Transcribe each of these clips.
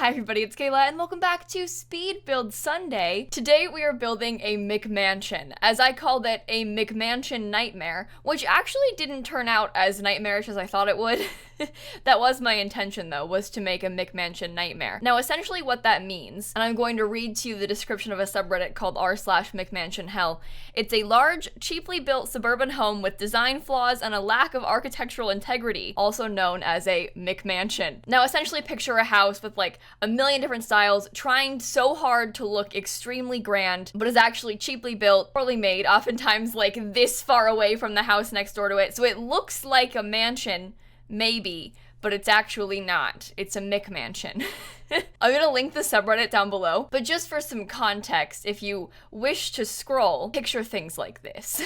Hi everybody, it's Kayla and welcome back to Speed Build Sunday. Today we are building a McMansion. As I called it, a McMansion nightmare, which actually didn't turn out as nightmarish as I thought it would. That was my intention though, was to make a McMansion nightmare. Now essentially what that means, and I'm going to read to you the description of a subreddit called r/McMansionHell. It's a large, cheaply built suburban home with design flaws and a lack of architectural integrity, also known as a McMansion. Now essentially picture a house with like a million different styles, trying so hard to look extremely grand, but is actually cheaply built, poorly made, oftentimes like this far away from the house next door to it, so it looks like a mansion, maybe, but it's actually not. It's a McMansion. I'm gonna link the subreddit down below, but just for some context, if you wish to scroll, picture things like this.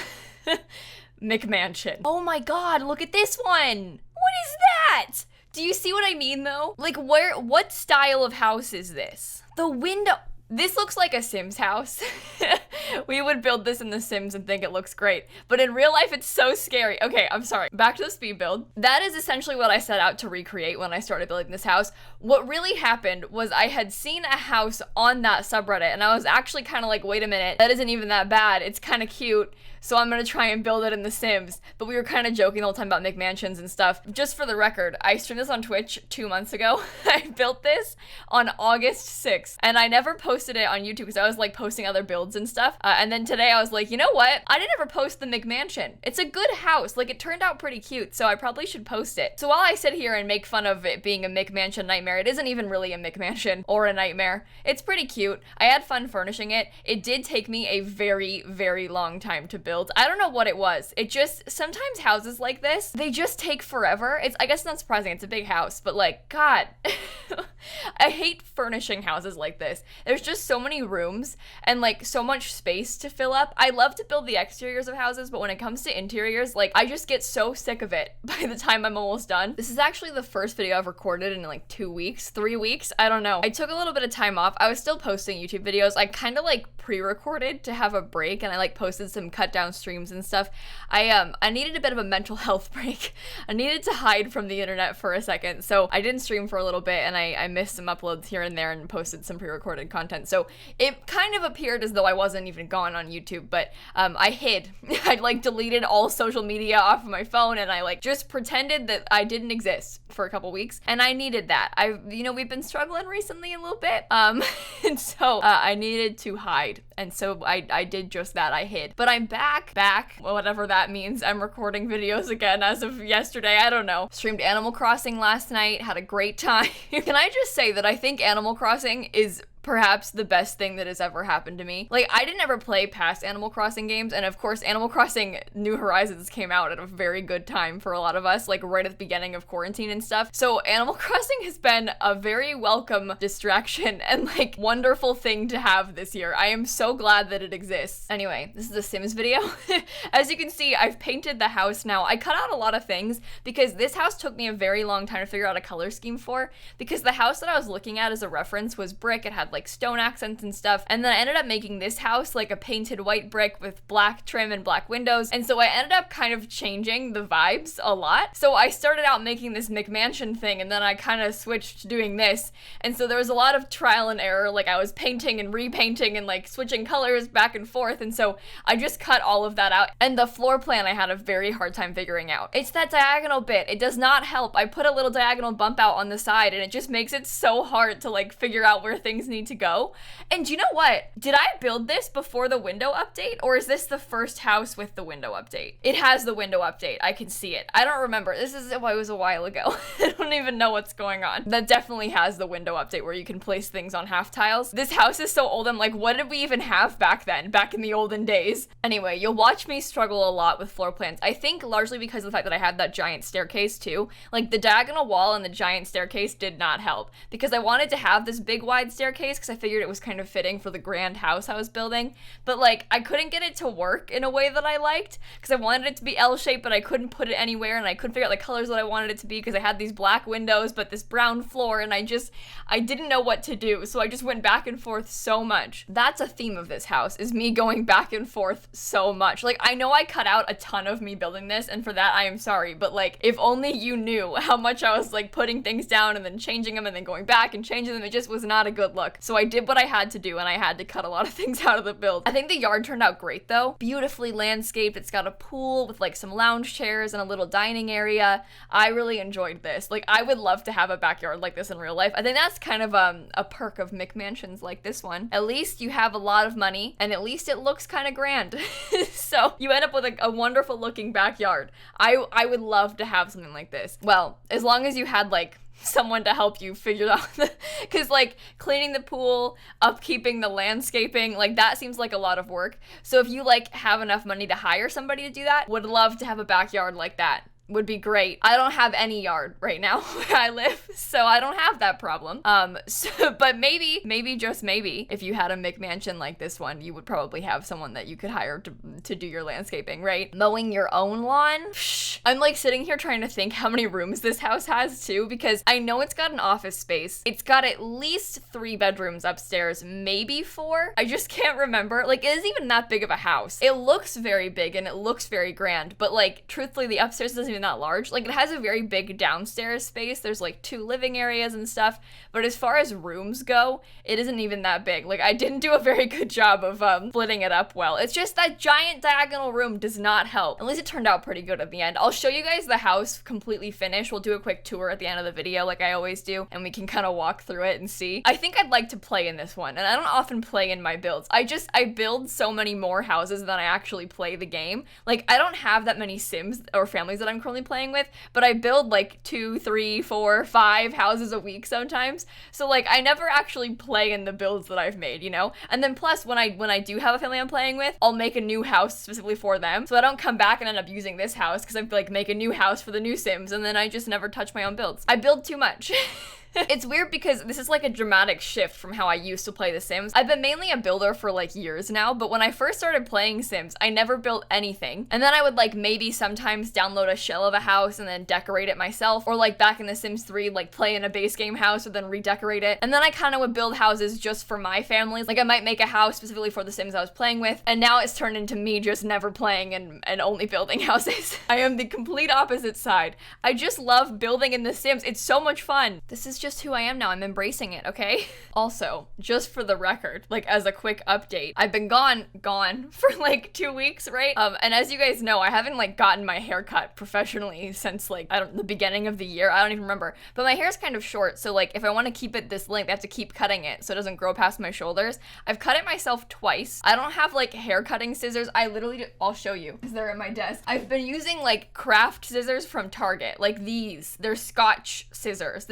McMansion. Oh my god, look at this one! What is that? Do you see what I mean though? Like what style of house is this? The window, this looks like a Sims house. We would build this in The Sims and think it looks great, but in real life it's so scary. Okay, I'm sorry. Back to the speed build. That is essentially what I set out to recreate when I started building this house. What really happened was I had seen a house on that subreddit and I was actually kind of like, wait a minute, that isn't even that bad. It's kind of cute. So I'm gonna try and build it in The Sims. But we were kind of joking the whole time about McMansions and stuff. Just for the record, I streamed this on Twitch 2 months ago. I built this on August 6th, and I never posted it on YouTube because I was like posting other builds and stuff. And then today I was like, you know what? I didn't ever post the McMansion. It's a good house. Like, it turned out pretty cute, so I probably should post it. So while I sit here and make fun of it being a McMansion nightmare, it isn't even really a McMansion or a nightmare. It's pretty cute. I had fun furnishing it. It did take me a very, very long time to build. I don't know what it was. It just, sometimes houses like this, they just take forever. I guess not surprising, it's a big house, but like, God, I hate furnishing houses like this. There's just so many rooms and like so much space to fill up. I love to build the exteriors of houses, but when it comes to interiors, like I just get so sick of it by the time I'm almost done. This is actually the first video I've recorded in like 2 weeks, 3 weeks, I don't know. I took a little bit of time off. I was still posting YouTube videos. I kind of like pre-recorded to have a break and I like posted some cut down streams and stuff. I needed a bit of a mental health break. I needed to hide from the internet for a second, so I didn't stream for a little bit and I missed some uploads here and there and posted some pre-recorded content. So it kind of appeared as though I wasn't even gone on YouTube, but I hid. I like deleted all social media off of my phone and I like just pretended that I didn't exist for a couple weeks, and I needed that. We've been struggling recently a little bit, and so I needed to hide, and so I did just that. I hid, but I'm back, whatever that means. I'm recording videos again as of yesterday. I don't know. Streamed Animal Crossing last night, had a great time. Can I just say that I think Animal Crossing is perhaps the best thing that has ever happened to me. Like, I didn't ever play past Animal Crossing games, and of course Animal Crossing New Horizons came out at a very good time for a lot of us, like right at the beginning of quarantine and stuff. So Animal Crossing has been a very welcome distraction and like wonderful thing to have this year. I am so glad that it exists. Anyway, this is a Sims video. As you can see, I've painted the house now. I cut out a lot of things because this house took me a very long time to figure out a color scheme for, because the house that I was looking at as a reference was brick. It had like stone accents and stuff, and then I ended up making this house like a painted white brick with black trim and black windows, and so I ended up kind of changing the vibes a lot. So I started out making this McMansion thing, and then I kind of switched to doing this, and so there was a lot of trial and error. Like, I was painting and repainting and like switching colors back and forth, and so I just cut all of that out, and the floor plan I had a very hard time figuring out. It's that diagonal bit. It does not help. I put a little diagonal bump out on the side, and it just makes it so hard to like figure out where things need to go. And you know what? Did I build this before the window update, or is this the first house with the window update? It has the window update. I can see it. I don't remember. It was a while ago. I don't even know what's going on. That definitely has the window update where you can place things on half tiles. This house is so old. I'm like, what did we even have back then, back in the olden days? Anyway, you'll watch me struggle a lot with floor plans. I think largely because of the fact that I had that giant staircase too. Like, the diagonal wall and the giant staircase did not help, because I wanted to have this big wide staircase, space because I figured it was kind of fitting for the grand house I was building. But like, I couldn't get it to work in a way that I liked because I wanted it to be L-shaped, but I couldn't put it anywhere, and I couldn't figure out the colors that I wanted it to be because I had these black windows but this brown floor, and I didn't know what to do. So I just went back and forth so much. That's a theme of this house, is me going back and forth so much. Like, I know I cut out a ton of me building this, and for that I am sorry, but like, if only you knew how much I was like putting things down and then changing them and then going back and changing them, it just was not a good look. So I did what I had to do, and I had to cut a lot of things out of the build. I think the yard turned out great though. Beautifully landscaped. It's got a pool with like some lounge chairs and a little dining area. I really enjoyed this. Like, I would love to have a backyard like this in real life. I think that's kind of a perk of McMansions like this one. At least you have a lot of money, and at least it looks kind of grand. So you end up with a wonderful looking backyard. I would love to have something like this. Well, as long as you had like someone to help you figure out because like cleaning the pool, upkeeping the landscaping, like that seems like a lot of work. So if you like have enough money to hire somebody to do that, would love to have a backyard like that. Would be great. I don't have any yard right now where I live, so I don't have that problem. But maybe just maybe, if you had a McMansion like this one, you would probably have someone that you could hire to do your landscaping, right? Mowing your own lawn? Psh. I'm like sitting here trying to think how many rooms this house has too, because I know it's got an office space. It's got at least 3 bedrooms upstairs, maybe 4. I just can't remember. Like, it isn't even that big of a house. It looks very big and it looks very grand, but like, truthfully, the upstairs doesn't even that large. Like, it has a very big downstairs space. There's like 2 living areas and stuff, but as far as rooms go, it isn't even that big. Like, I didn't do a very good job of splitting it up well. It's just that giant diagonal room does not help. At least it turned out pretty good at the end. I'll show you guys the house completely finished. We'll do a quick tour at the end of the video like I always do, and we can kind of walk through it and see. I think I'd like to play in this one, and I don't often play in my builds. I build so many more houses than I actually play the game. Like, I don't have that many Sims or families that I'm currently playing with, but I build like 2, 3, 4, 5 houses a week sometimes. So like, I never actually play in the builds that I've made, you know? And then plus, when I do have a family I'm playing with, I'll make a new house specifically for them, so I don't come back and end up using this house because I like make a new house for the new Sims, and then I just never touch my own builds. I build too much. It's weird because this is like a dramatic shift from how I used to play The Sims. I've been mainly a builder for like years now, but when I first started playing Sims, I never built anything. And then I would like maybe sometimes download a shell of a house and then decorate it myself, or like back in The Sims 3, like play in a base game house and then redecorate it. And then I kind of would build houses just for my families. Like, I might make a house specifically for the Sims I was playing with, and now it's turned into me just never playing and only building houses. I am the complete opposite side. I just love building in The Sims. It's so much fun. This is just who I am now. I'm embracing it, okay? Also, just for the record, like as a quick update, I've been gone for like 2 weeks, right? And as you guys know, I haven't like gotten my hair cut professionally since like, the beginning of the year. I don't even remember. But my hair's kind of short, so like if I want to keep it this length, I have to keep cutting it so it doesn't grow past my shoulders. I've cut it myself twice. I don't have like hair cutting scissors. I'll show you because they're at my desk. I've been using like craft scissors from Target, like these. They're Scotch scissors.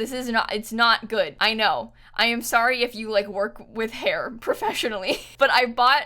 It's not good. I know. I am sorry if you like work with hair professionally, but I bought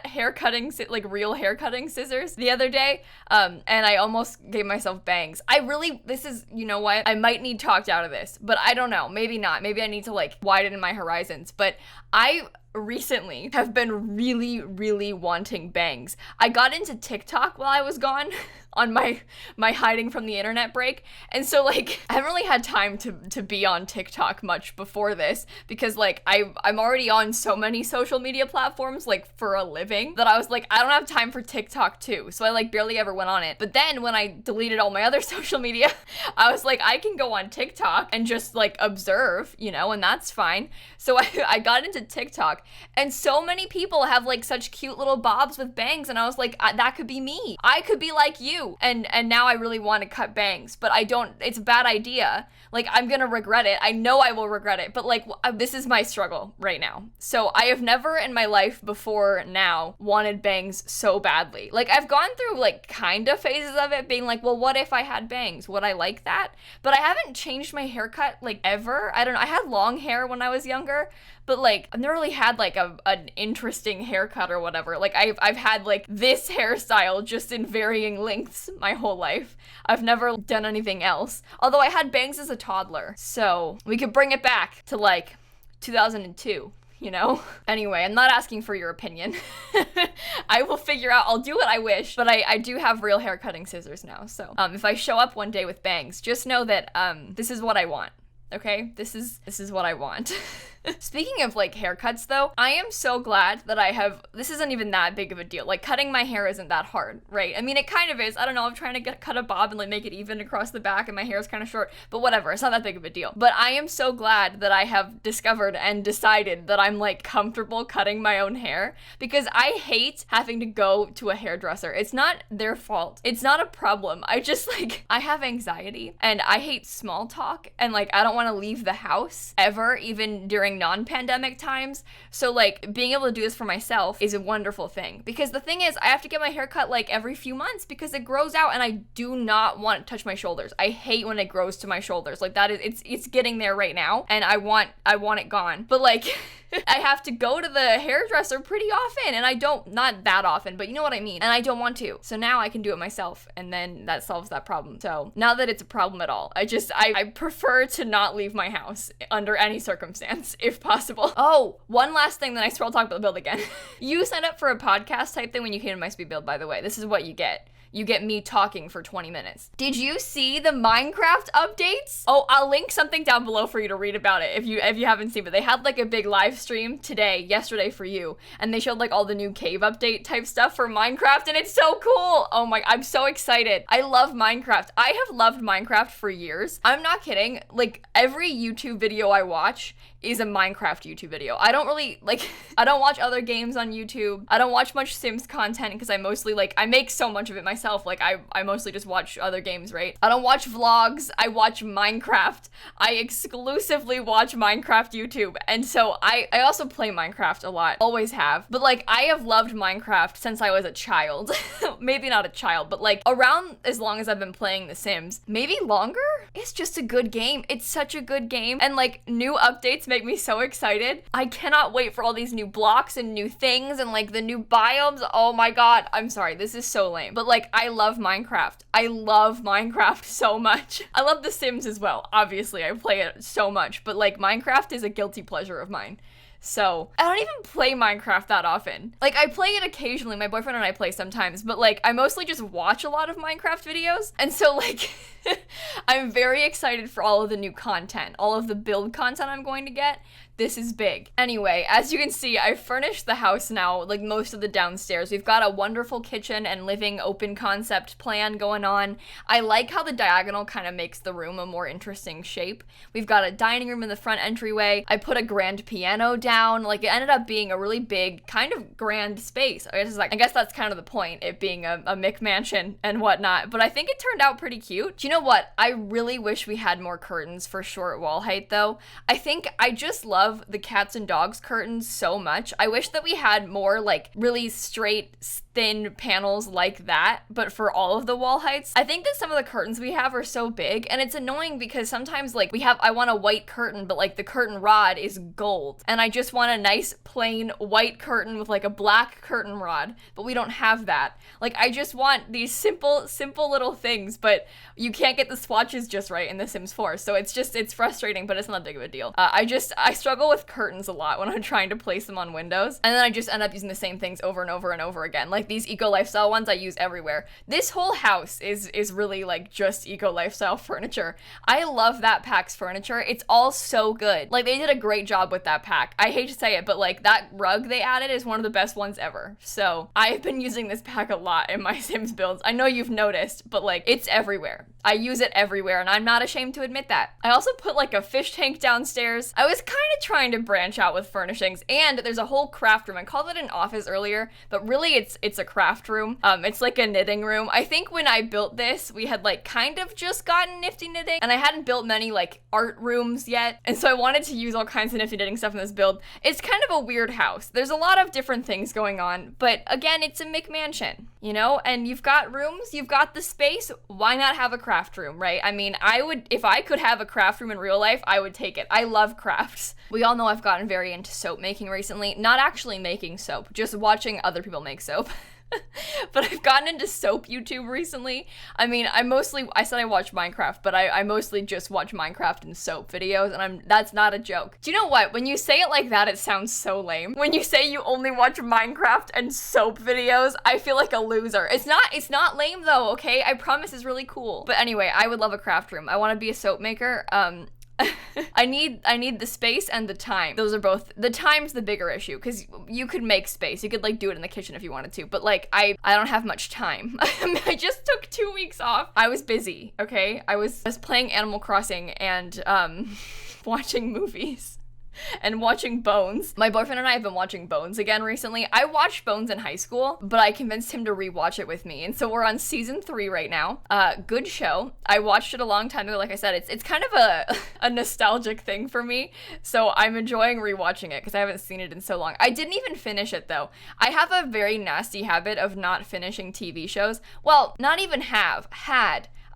real hair cutting scissors the other day, and I almost gave myself bangs. You know what? I might need talked out of this, but I don't know. Maybe not. Maybe I need to like widen my horizons, but I recently have been really, really wanting bangs. I got into TikTok while I was gone on my hiding from the internet break, and so like I haven't really had time to be on TikTok much before this because like I'm already on so many social media platforms like for a living that I was like, I don't have time for TikTok too, so I like barely ever went on it. But then when I deleted all my other social media, I was like, I can go on TikTok and just like observe, you know, and that's fine. So I got into TikTok, and so many people have like such cute little bobs with bangs, and I was like, that could be me. I could be like you. And now I really want to cut bangs, but I don't. It's a bad idea. Like, I'm gonna regret it. I know I will regret it, but like, this is my struggle right now. So I have never in my life before now wanted bangs so badly. Like, I've gone through like kind of phases of it being like, well, what if I had bangs? Would I like that? But I haven't changed my haircut like ever. I don't know. I had long hair when I was younger, but like I've never really had like an interesting haircut or whatever. Like I've had like this hairstyle just in varying lengths my whole life. I've never done anything else. Although I had bangs as a toddler. So we could bring it back to like 2002. you know? Anyway, I'm not asking for your opinion. I will figure out, I'll do what I wish, but I do have real hair cutting scissors now. So if I show up one day with bangs, just know that this is what I want. Okay, this is what I want. Speaking of like haircuts though, I am so glad that this isn't even that big of a deal. Like cutting my hair isn't that hard, right? I mean, it kind of is. I don't know, I'm trying to cut a bob and like make it even across the back and my hair is kind of short, but whatever, it's not that big of a deal. But I am so glad that I have discovered and decided that I'm like comfortable cutting my own hair, because I hate having to go to a hairdresser. It's not their fault. It's not a problem. I just like, I have anxiety and I hate small talk, and like I don't want to leave the house ever, even during non-pandemic times. So like being able to do this for myself is a wonderful thing, because the thing is I have to get my hair cut like every few months because it grows out and I do not want to touch my shoulders. I hate when it grows to my shoulders. Like that is, it's getting there right now and I want it gone. But like I have to go to the hairdresser pretty often, and I don't, not that often, but you know what I mean, and I don't want to. So now I can do it myself, and then that solves that problem. So not that it's a problem at all. I prefer to not leave my house under any circumstance, if possible. Oh, one last thing, then I swear I'll talk about the build again. You signed up for a podcast type thing when you came to my speed build, by the way. This is what you get. You get me talking for 20 minutes. Did you see the Minecraft updates? Oh, I'll link something down below for you to read about it if you haven't seen it. They had like a big live stream yesterday for you, and they showed like all the new cave update type stuff for Minecraft, and it's so cool. Oh my, I'm so excited. I love Minecraft. I have loved Minecraft for years. I'm not kidding. Like every YouTube video I watch is a Minecraft YouTube video. I don't really like, I don't watch other games on YouTube. I don't watch much Sims content because I mostly like, I make so much of it myself. Like I mostly just watch other games, right? I don't watch vlogs. I watch Minecraft. I exclusively watch Minecraft YouTube. And so I also play Minecraft a lot. Always have. But like I have loved Minecraft since I was a child. Maybe not a child, but like around as long as I've been playing The Sims. Maybe longer? It's just a good game. It's such a good game. And like new updates make me so excited. I cannot wait for all these new blocks and new things and like the new biomes. Oh my god. I'm sorry, this is so lame. But like I love Minecraft. I love Minecraft so much. I love The Sims as well. Obviously, I play it so much, but like Minecraft is a guilty pleasure of mine. So I don't even play Minecraft that often. Like I play it occasionally. My boyfriend and I play sometimes, but like I mostly just watch a lot of Minecraft videos. And so like I'm very excited for all of the new content, all of the build content I'm going to get. This is big. Anyway, as you can see, I've furnished the house now, like most of the downstairs. We've got a wonderful kitchen and living open concept plan going on. I like how the diagonal kind of makes the room a more interesting shape. We've got a dining room in the front entryway. I put a grand piano down. Like it ended up being a really big, kind of grand space. I guess that's kind of the point, it being a McMansion and whatnot. But I think it turned out pretty cute. Do you know what? I really wish we had more curtains for short wall height though. I think I just love the cats and dogs curtains so much. I wish that we had more like really straight, thin panels like that, but for all of the wall heights. I think that some of the curtains we have are so big, and it's annoying because sometimes like I want a white curtain, but like the curtain rod is gold, and I just want a nice plain white curtain with like a black curtain rod, but we don't have that. Like I just want these simple little things, but you can't get the swatches just right in The Sims 4, so it's frustrating, but it's not that big of a deal. I struggle with curtains a lot when I'm trying to place them on windows, and then I just end up using the same things over and over and over again. Like these eco lifestyle ones I use everywhere. This whole house is really like just eco lifestyle furniture. I love that pack's furniture. It's all so good. Like they did a great job with that pack. I hate to say it, but like that rug they added is one of the best ones ever. So I've been using this pack a lot in my Sims builds. I know you've noticed, but like it's everywhere. I use it everywhere, and I'm not ashamed to admit that. I also put like a fish tank downstairs. I was kind of trying to branch out with furnishings, and there's a whole craft room. I called it an office earlier, but really it's a craft room. It's like a knitting room. I think when I built this, we had like kind of just gotten nifty knitting, and I hadn't built many like art rooms yet, and so I wanted to use all kinds of nifty knitting stuff in this build. It's kind of a weird house. There's a lot of different things going on, but again, it's a McMansion, you know, and you've got rooms, you've got the space. Why not have a craft room, right? I mean, if I could have a craft room in real life, I would take it. I love crafts. We all know I've gotten very into soap making recently. Not actually making soap, just watching other people make soap. But I've gotten into soap YouTube recently. I mean, I said I watch Minecraft, but I mostly just watch Minecraft and soap videos, and that's not a joke. Do you know what? When you say it like that, it sounds so lame. When you say you only watch Minecraft and soap videos, I feel like a loser. It's not lame though, okay? I promise it's really cool. But anyway, I would love a craft room. I want to be a soap maker. I need the space and the time. Those are both, the time's the bigger issue, because you could make space. You could like do it in the kitchen if you wanted to, but like I don't have much time. I just took 2 weeks off. I was busy, okay? I was playing Animal Crossing and watching movies. And watching Bones. My boyfriend and I have been watching Bones again recently. I watched Bones in high school, but I convinced him to rewatch it with me. And so we're on season 3 right now. Good show. I watched it a long time ago. Like I said, it's kind of a nostalgic thing for me. So I'm enjoying rewatching it because I haven't seen it in so long. I didn't even finish it though. I have a very nasty habit of not finishing TV shows. Well, not even had.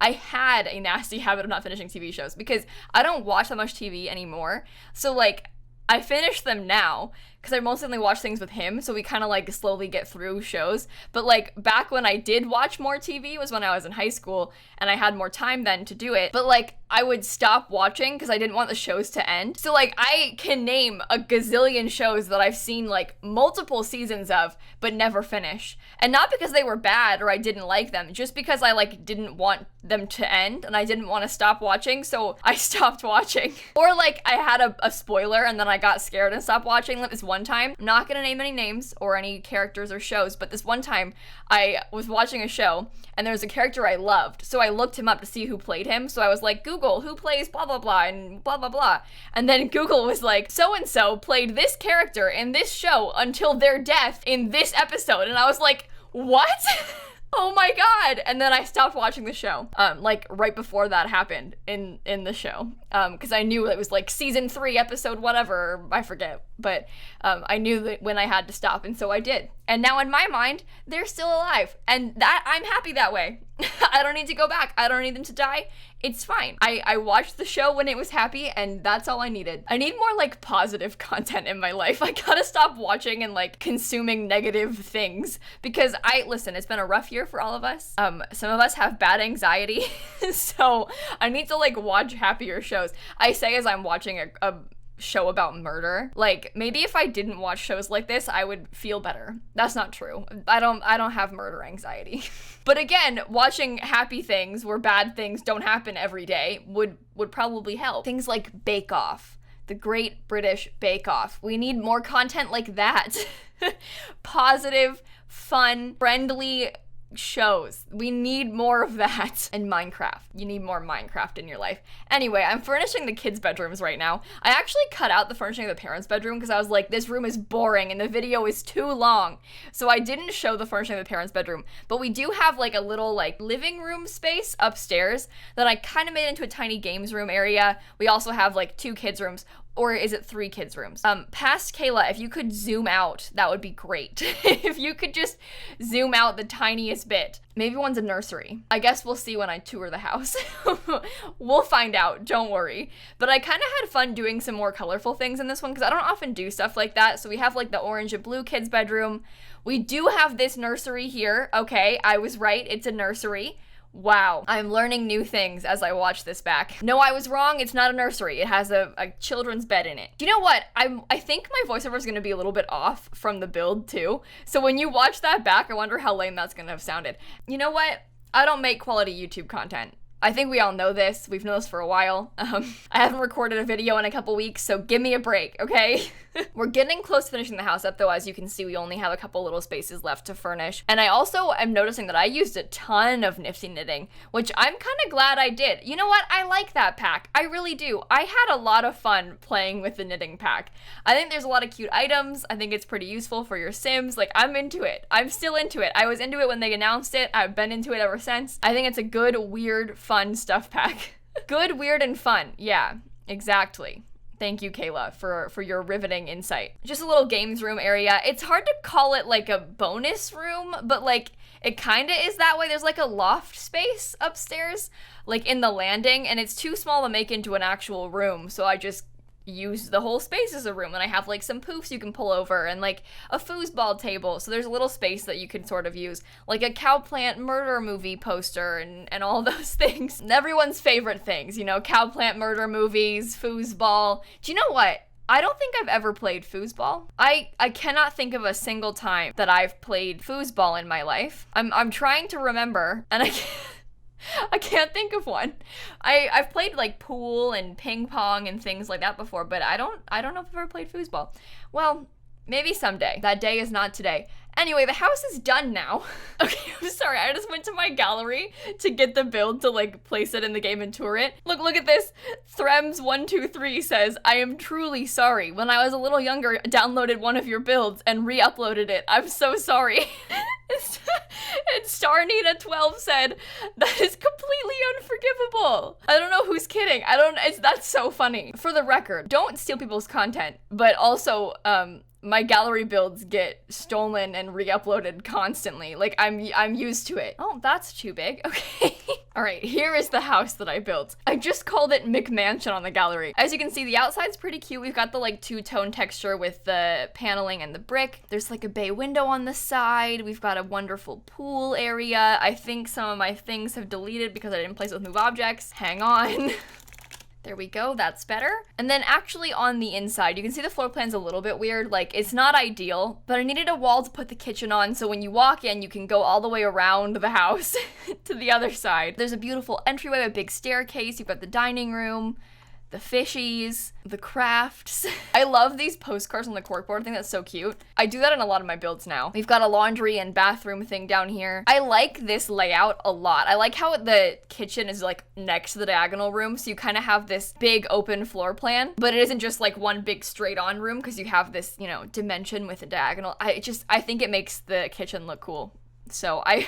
I had a nasty habit of not finishing TV shows because I don't watch that much TV anymore. So like, I finish them now because I mostly only watch things with him, so we kind of like slowly get through shows. But like back when I did watch more TV was when I was in high school and I had more time then to do it. But like I would stop watching because I didn't want the shows to end. So like I can name a gazillion shows that I've seen like multiple seasons of but never finish. And not because they were bad or I didn't like them, just because I like didn't want them to end and I didn't want to stop watching, so I stopped watching. Or like I had a spoiler and then I got scared and stopped watching. Like this one time, I'm not gonna name any names or any characters or shows, but this one time I was watching a show and there was a character I loved, so I looked him up to see who played him. So I was like, Google, who plays blah blah blah and blah blah blah, and then Google was like, so and so played this character in this show until their death in this episode, and I was like, what? Oh my god! And then I stopped watching the show, like right before that happened in the show, because I knew it was like season 3, episode whatever, I forget, but I knew that when I had to stop, and so I did. And now in my mind, they're still alive, and that I'm happy that way. I don't need to go back. I don't need them to die. It's fine. I watched the show when it was happy, and that's all I needed. I need more like positive content in my life. I gotta stop watching and like consuming negative things, because listen, it's been a rough year for all of us. Some of us have bad anxiety, so I need to like watch happier shows. I say as I'm watching a show about murder. Like, maybe if I didn't watch shows like this, I would feel better. That's not true. I don't have murder anxiety. But again, watching happy things where bad things don't happen every day would probably help. Things like Bake Off, the Great British Bake Off. We need more content like that. Positive, fun, friendly shows. We need more of that. And Minecraft. You need more Minecraft in your life. Anyway, I'm furnishing the kids' bedrooms right now. I actually cut out the furnishing of the parents' bedroom because I was like, this room is boring and the video is too long. So I didn't show the furnishing of the parents' bedroom. But we do have like a little like living room space upstairs that I kind of made into a tiny games room area. We also have like 2 kids' rooms. Or is it 3 kids' rooms? Past Kayla, if you could zoom out, that would be great. If you could just zoom out the tiniest bit. Maybe one's a nursery. I guess we'll see when I tour the house. We'll find out, don't worry. But I kind of had fun doing some more colorful things in this one because I don't often do stuff like that. So we have like the orange and blue kids' bedroom. We do have this nursery here. Okay, I was right, it's a nursery. Wow, I'm learning new things as I watch this back. No, I was wrong, it's not a nursery. It has a children's bed in it. You know what? I think my voiceover is gonna be a little bit off from the build too. So when you watch that back, I wonder how lame that's gonna have sounded. You know what? I don't make quality YouTube content. I think we all know this. We've known this for a while. I haven't recorded a video in a couple weeks, so give me a break, okay? We're getting close to finishing the house up, though. As you can see, we only have a couple little spaces left to furnish. And I also am noticing that I used a ton of Nifty Knitting, which I'm kind of glad I did. You know what? I like that pack. I really do. I had a lot of fun playing with the knitting pack. I think there's a lot of cute items. I think it's pretty useful for your Sims. Like, I'm into it. I'm still into it. I was into it when they announced it. I've been into it ever since. I think it's a good, weird, fun stuff pack. Good, weird, and fun. Yeah, exactly. Thank you, Kayla, for your riveting insight. Just a little games room area. It's hard to call it like a bonus room, but like it kind of is that way. There's like a loft space upstairs, like in the landing, and it's too small to make into an actual room. So I just use the whole space as a room, and I have like some poofs you can pull over and like a foosball table, so there's a little space that you can sort of use, like a cowplant murder movie poster and all those things. Everyone's favorite things, you know, cowplant murder movies, foosball. Do you know what? I don't think I've ever played foosball. I cannot think of a single time that I've played foosball in my life. I'm trying to remember, and I can't think of one. I've played like pool and ping pong and things like that before, but I don't know if I've ever played foosball. Well, maybe someday. That day is not today. Anyway, the house is done now. Okay, I'm sorry. I just went to my gallery to get the build to like place it in the game and tour it. Look at this. Threms123 says, I am truly sorry. When I was a little younger, downloaded one of your builds and re-uploaded it. I'm so sorry. And Starnita12 said, that is completely unforgivable. I don't know who's kidding. That's so funny. For the record, don't steal people's content, but also, my gallery builds get stolen and re-uploaded constantly. Like, I'm used to it. Oh, that's too big. Okay. All right, here is the house that I built. I just called it McMansion on the gallery. As you can see, the outside's pretty cute. We've got the like two-tone texture with the paneling and the brick. There's like a bay window on the side. We've got a wonderful pool area. I think some of my things have deleted because I didn't place it with move objects. Hang on. There we go, that's better. And then actually on the inside, you can see the floor plan's a little bit weird. Like, it's not ideal, but I needed a wall to put the kitchen on, so when you walk in, you can go all the way around the house to the other side. There's a beautiful entryway with a big staircase. You've got the dining room, the fishies, the crafts. I love these postcards on the corkboard. I think that's so cute. I do that in a lot of my builds now. We've got a laundry and bathroom thing down here. I like this layout a lot. I like how the kitchen is like next to the diagonal room, so you kind of have this big open floor plan, but it isn't just like one big straight on room because you have this, you know, dimension with a diagonal. I think it makes the kitchen look cool. So I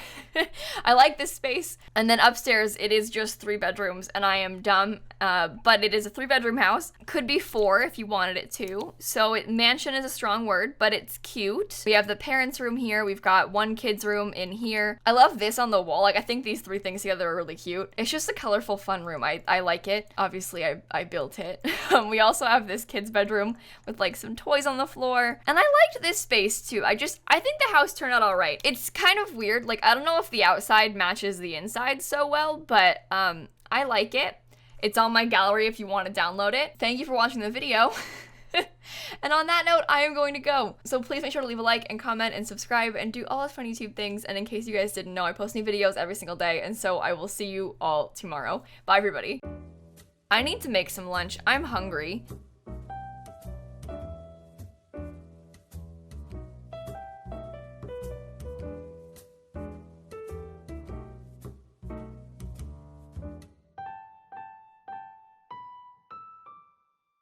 like this space. And then upstairs, it is just 3 bedrooms, and I am dumb, but it is a 3-bedroom house. Could be 4 if you wanted it to. So mansion is a strong word, but it's cute. We have the parents' room here. We've got 1 kid's room in here. I love this on the wall. Like, I think these 3 things together are really cute. It's just a colorful, fun room. I like it. Obviously, I built it. We also have this kid's bedroom with like some toys on the floor. And I liked this space too. I think the house turned out all right. It's kind of weird. Like, I don't know if the outside matches the inside so well, but I like it. It's on my gallery if you want to download it. Thank you for watching the video. And on that note, I am going to go. So please make sure to leave a like and comment and subscribe and do all those fun YouTube things. And in case you guys didn't know, I post new videos every single day, and so I will see you all tomorrow. Bye, everybody. I need to make some lunch. I'm hungry.